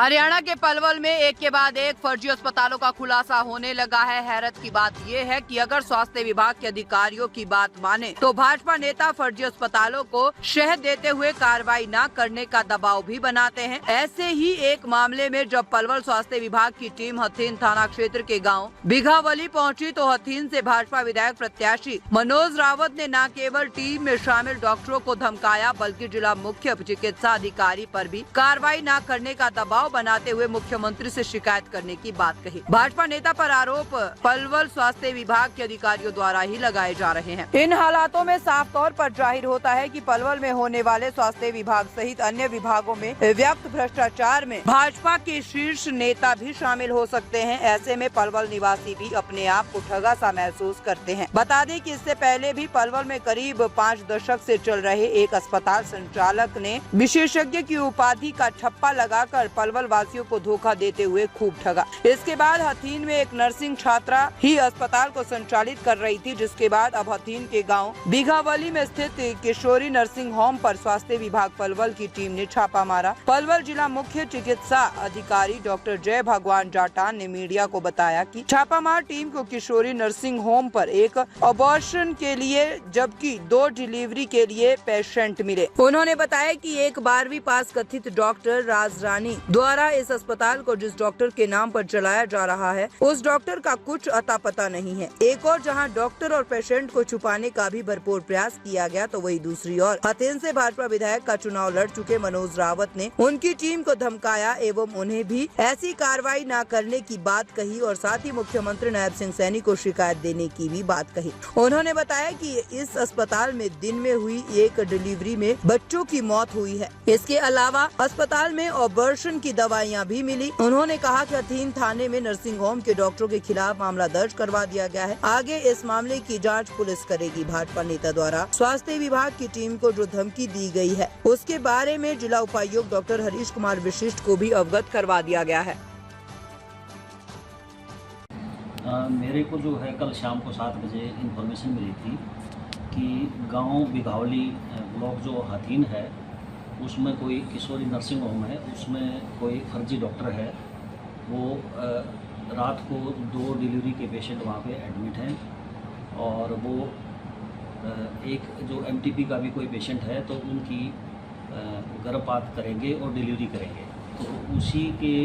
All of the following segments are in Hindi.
हरियाणा के पलवल में एक के बाद एक फर्जी अस्पतालों का खुलासा होने लगा है। हैरत की बात ये है कि अगर स्वास्थ्य विभाग के अधिकारियों की बात माने तो भाजपा नेता फर्जी अस्पतालों को शह देते हुए कार्रवाई न करने का दबाव भी बनाते हैं। ऐसे ही एक मामले में जब पलवल स्वास्थ्य विभाग की टीम हथीन थाना क्षेत्र के गाँव बिघावली पहुँची तो हथीन से भाजपा विधायक प्रत्याशी मनोज रावत ने न केवल टीम में शामिल डॉक्टरों को धमकाया बल्कि जिला मुख्य चिकित्सा अधिकारी पर भी कार्रवाई न करने का दबाव बनाते हुए मुख्यमंत्री से शिकायत करने की बात कही। भाजपा नेता पर आरोप पलवल स्वास्थ्य विभाग के अधिकारियों द्वारा ही लगाए जा रहे हैं। इन हालातों में साफ तौर पर जाहिर होता है कि पलवल में होने वाले स्वास्थ्य विभाग सहित अन्य विभागों में व्याप्त भ्रष्टाचार में भाजपा के शीर्ष नेता भी शामिल हो सकते हैं। ऐसे में पलवल निवासी भी अपने आप को ठगा सा महसूस करते हैं। बता दें कि इससे पहले भी पलवल में करीब 5 दशक से चल रहे एक अस्पताल संचालक ने विशेषज्ञ की उपाधि का छप्पा लगाकर पलवल वासियों को धोखा देते हुए खूब ठगा। इसके बाद हथीन में एक नर्सिंग छात्रा ही अस्पताल को संचालित कर रही थी, जिसके बाद अब हथीन के गांव बिघावली में स्थित किशोरी नर्सिंग होम पर स्वास्थ्य विभाग पलवल की टीम ने छापा मारा। पलवल जिला मुख्य चिकित्सा अधिकारी डॉक्टर जय भगवान जाटान ने मीडिया को बताया कि छापामार टीम को किशोरी नर्सिंग होम पर एक अबॉर्शन के लिए जबकि 2 डिलीवरी के लिए पेशेंट मिले। उन्होंने बताया कि एक 12वीं पास कथित डॉक्टर राजरानी द्वारा इस अस्पताल को जिस डॉक्टर के नाम पर चलाया जा रहा है उस डॉक्टर का कुछ अता पता नहीं है। एक और जहां डॉक्टर और पेशेंट को छुपाने का भी भरपूर प्रयास किया गया तो वही दूसरी ओर हथीन से भाजपा विधायक का चुनाव लड़ चुके मनोज रावत ने उनकी टीम को धमकाया एवं उन्हें भी ऐसी कार्रवाई न करने की बात कही और साथ ही मुख्यमंत्री नायब सिंह सैनी को शिकायत देने की भी बात कही। उन्होंने बताया कि इस अस्पताल में दिन में हुई एक डिलीवरी में बच्चों की मौत हुई है। इसके अलावा अस्पताल में ऑपरेशन की दवाइयां भी मिली। उन्होंने कहा कि हथीन थाने में नर्सिंग होम के डॉक्टरों के खिलाफ मामला दर्ज करवा दिया गया है। आगे इस मामले की जांच पुलिस करेगी। भाजपा नेता द्वारा स्वास्थ्य विभाग की टीम को जो धमकी दी गई है उसके बारे में जिला उपायुक्त डॉक्टर हरीश कुमार विशिष्ट को भी अवगत करवा दिया गया है। मेरे को जो है कल शाम को 7 बजे इन्फॉर्मेशन मिली थी कि गांव बिघावली ब्लॉक जो हथीन है उसमें कोई किशोरी नर्सिंग होम है, उसमें कोई फर्जी डॉक्टर है। वो रात को 2 डिलीवरी के पेशेंट वहाँ पे एडमिट हैं और वो एक जो एमटीपी का भी कोई पेशेंट है तो उनकी गर्भपात करेंगे और डिलीवरी करेंगे। तो उसी के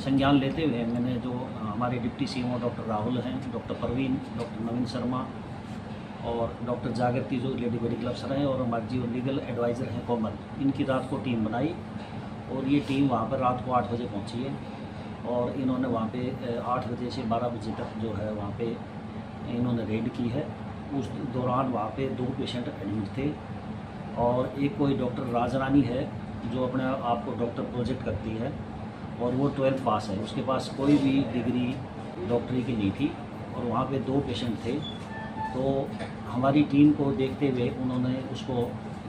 संज्ञान लेते हुए मैंने जो हमारे डिप्टी सीएमओ डॉक्टर राहुल हैं, डॉक्टर परवीन, डॉक्टर नवीन शर्मा और डॉक्टर जागृति जो लेडी मेडिकल अफसर हैं और हमारे जो लीगल एडवाइज़र हैं कोमल, इनकी रात को टीम बनाई और ये टीम वहाँ पर रात को 8 बजे पहुँची है और इन्होंने वहाँ पे 8 बजे से 12 बजे तक जो है वहाँ पे इन्होंने रेड की है। उस दौरान वहाँ पे 2 पेशेंट एडमिट थे और एक कोई डॉक्टर राजरानी है जो अपने आप को डॉक्टर प्रोजेक्ट करती है और वो 12th पास है, उसके पास कोई भी डिग्री डॉक्टरी की नहीं थी और वहाँ पे 2 पेशेंट थे। तो हमारी टीम को देखते हुए उन्होंने उसको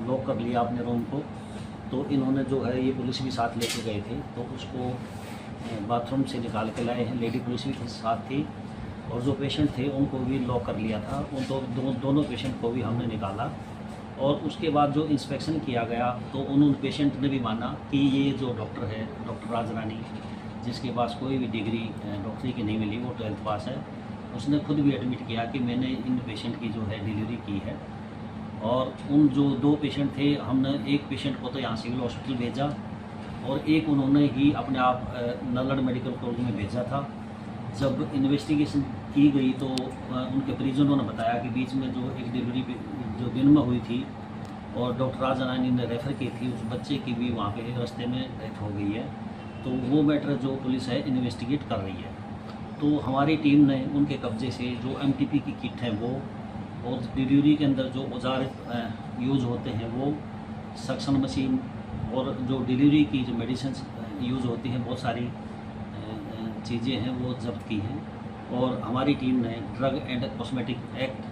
लॉक कर लिया अपने रूम को। तो इन्होंने जो है ये पुलिस भी साथ लेके गए थे तो उसको बाथरूम से निकाल के लाए हैं। लेडी पुलिस भी साथ थी और जो पेशेंट थे उनको भी लॉक कर लिया था। उन दोनों पेशेंट को भी हमने निकाला और उसके बाद जो इंस्पेक्शन किया गया तो उन पेशेंट ने भी माना कि ये जो डॉक्टर है डॉक्टर राजरानी, जिसके पास कोई भी डिग्री डॉक्टरी की नहीं मिली, वो 12th पास है, उसने खुद भी एडमिट किया कि मैंने इन पेशेंट की जो है डिलीवरी की है। और उन जो 2 पेशेंट थे हमने एक पेशेंट को तो यहाँ सिविल हॉस्पिटल भेजा और एक उन्होंने ही अपने आप नल्लड़ मेडिकल कॉलेज में भेजा था। जब इन्वेस्टिगेशन की गई तो उनके परिजनों ने बताया कि बीच में जो एक डिलीवरी जो दिन में हुई थी और डॉक्टर राजरानी ने रेफ़र की थी, उस बच्चे की भी वहाँ पे रास्ते में डेथ हो गई है। तो वो मैटर जो पुलिस है इन्वेस्टिगेट कर रही है। तो हमारी टीम ने उनके कब्जे से जो एमटीपी की किट है वो और डिलीवरी के अंदर जो औजार यूज़ होते हैं वो सक्शन मशीन और जो डिलीवरी की जो मेडिसिन यूज़ होती हैं बहुत सारी चीज़ें हैं वो जब्त की हैं। और हमारी टीम ने drug and cosmetic act,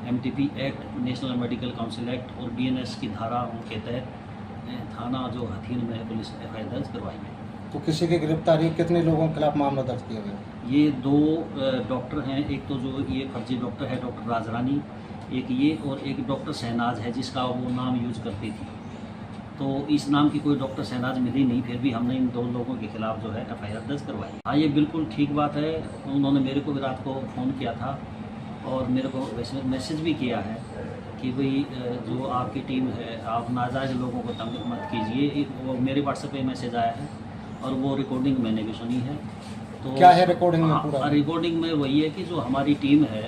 MTP act, national medical council act और बीएनएस की धाराओं के तहत थाना जो हथीन में पुलिस एफआईआर दर्ज करवाई है। तो किसी की गिरफ्तारी, कितने लोगों के खिलाफ मामला दर्ज किया गया? ये 2 डॉक्टर हैं, एक तो जो ये फर्जी डॉक्टर है डॉक्टर राजरानी, एक ये और एक डॉक्टर शहनाज है जिसका वो नाम यूज करती थी। तो इस नाम की कोई डॉक्टर शहनाज मिली नहीं, फिर भी हमने इन 2 लोगों के खिलाफ जो है FIR दर्ज करवाई। हाँ, ये बिल्कुल ठीक बात है। उन्होंने मेरे को भी रात को फ़ोन किया था और मेरे को वैसे मैसेज भी किया है कि भाई जो आपकी टीम है, आप नाजायज़ लोगों को तंग मत कीजिए। वो मेरे व्हाट्सएप पे मैसेज आया है और वो रिकॉर्डिंग मैंने भी सुनी है। तो क्या है रिकॉर्डिंग में पूरा? रिकॉर्डिंग में वही है कि जो हमारी टीम है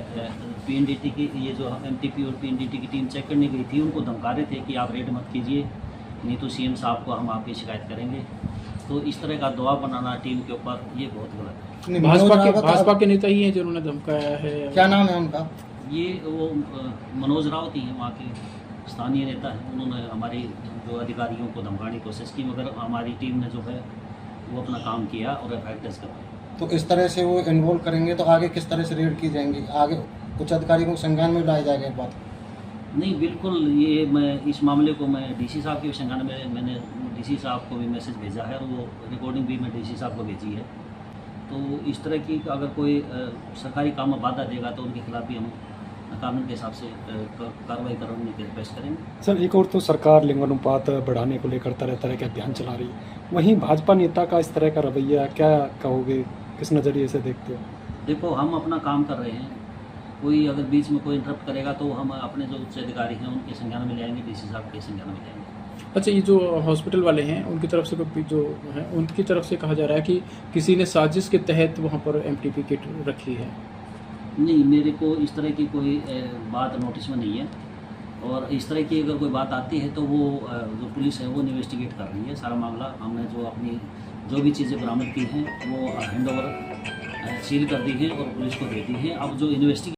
PNDT की, ये जो MTP और PNDT की टीम चेक करने गई थी, उनको धमका रहे थे कि आप रेड मत कीजिए, नहीं तो CM साहब को हम आपकी शिकायत करेंगे। तो इस तरह का दबाव बनाना टीम के ऊपर, ये बहुत गलत है। भाजपा के नेता ही हैं जिन्होंने धमकाया है। क्या नाम है उनका? ये वो मनोज रावत ही हैं, वहाँ के स्थानीय नेता हैं। उन्होंने हमारी जो अधिकारियों को धमकाने की कोशिश की, मगर हमारी टीम ने जो है वो अपना काम किया और FIR दर्ज करवाई। तो इस तरह से वो इन्वॉल्व करेंगे तो आगे किस तरह से रेड की जाएंगी? आगे उच्च अधिकारियों को संज्ञान में लाया जाएगा एक बात? नहीं, बिल्कुल। ये मैं इस मामले को मैं DC साहब के संज्ञान में, मैंने DC साहब को भी मैसेज भेजा है और वो रिकॉर्डिंग भी मैं DC साहब को भेजी है। तो इस तरह की अगर कोई सरकारी काम में बाधा देगा तो उनके खिलाफ भी हम कानून के हिसाब से कार्रवाई करने की रिक्वेस्ट करेंगे। सर, एक और तो सरकार लिंगानुपात बढ़ाने को लेकर तरह तरह के अभियान चला रही है, वहीं भाजपा नेता का इस तरह का रवैया क्या कहोगे, किस नज़रिए से देखते हो? देखो, हम अपना काम कर रहे हैं। कोई अगर बीच में कोई इंटरप्ट करेगा तो हम अपने जो उच्च अधिकारी हैं उनके संज्ञान में ले आएंगे, DC साहब के संज्ञान में ले आएंगे। अच्छा, ये जो हॉस्पिटल वाले हैं उनकी तरफ से जो है, उनकी तरफ से कहा जा रहा है कि किसी ने साजिश के तहत वहाँ पर MTP किट रखी है। नहीं, मेरे को इस तरह की कोई बात नोटिस में नहीं है, और इस तरह की अगर कोई बात आती है तो वो जो पुलिस है वो इन्वेस्टिगेट कर रही है सारा मामला। हमने जो अपनी जो भी चीज़ें बरामद की हैं वो हैंड ओवर सील कर दी है और पुलिस को दे दी है। अब जो इन्वेस्टिगेट